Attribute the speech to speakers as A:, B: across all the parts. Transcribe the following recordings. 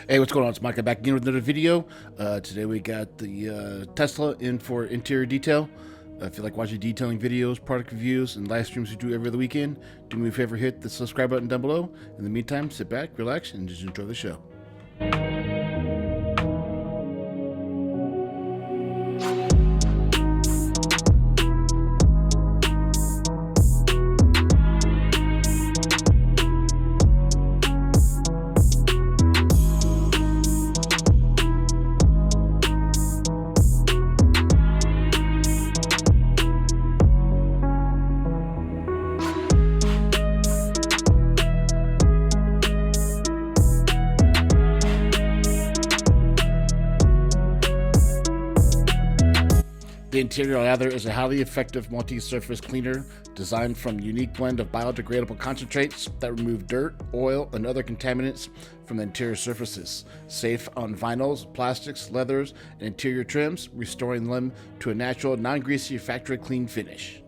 A: Hey, what's going on? It's Micah back again with another video. Today we got the Tesla in for interior detail. If you like watching detailing videos, product reviews, and live streams we do every other weekend, do me a favor, hit the subscribe button down below. In the meantime, sit back, relax, and just enjoy the show. The interior lather is a highly effective multi-surface cleaner designed from a unique blend of biodegradable concentrates that remove dirt, oil, and other contaminants from the interior surfaces. Safe on vinyls, plastics, leathers, and interior trims, restoring them to a natural, non-greasy, factory clean finish.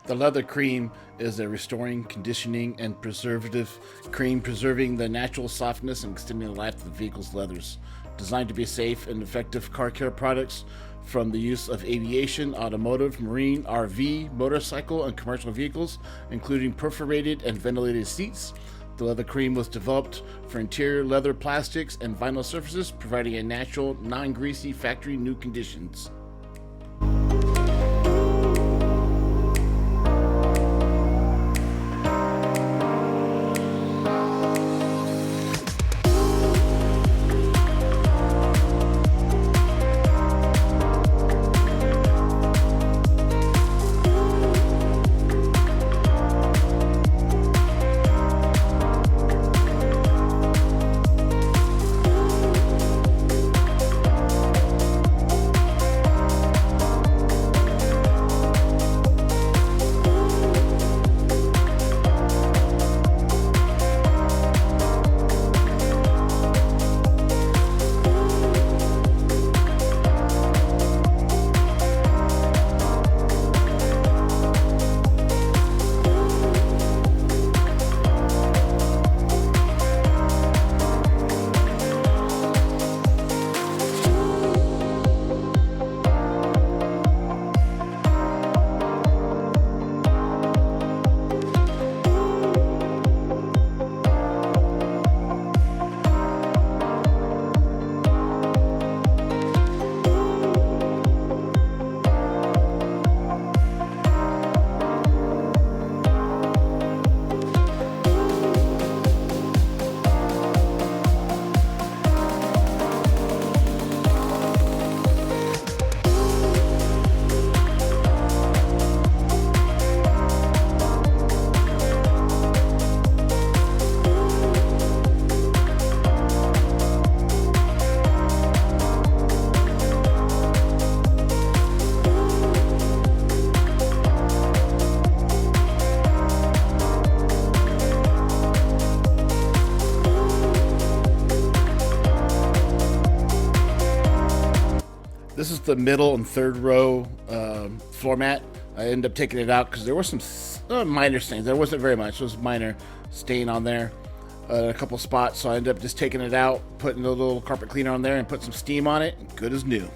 A: The leather cream is a restoring, conditioning, and preservative cream, preserving the natural softness and extending the life of the vehicle's leathers. Designed to be safe and effective car care products from the use of aviation, automotive, marine, RV, motorcycle, and commercial vehicles, including perforated and ventilated seats. The leather cream was developed for interior leather plastics and vinyl surfaces, providing a natural, non-greasy, factory new conditions. just the middle and third row floor mat. I ended up taking it out because there were some minor stains. There wasn't very much. It was minor stain on there, a couple spots. So I ended up just taking it out, putting a little carpet cleaner on there, and put some steam on it. Good as new.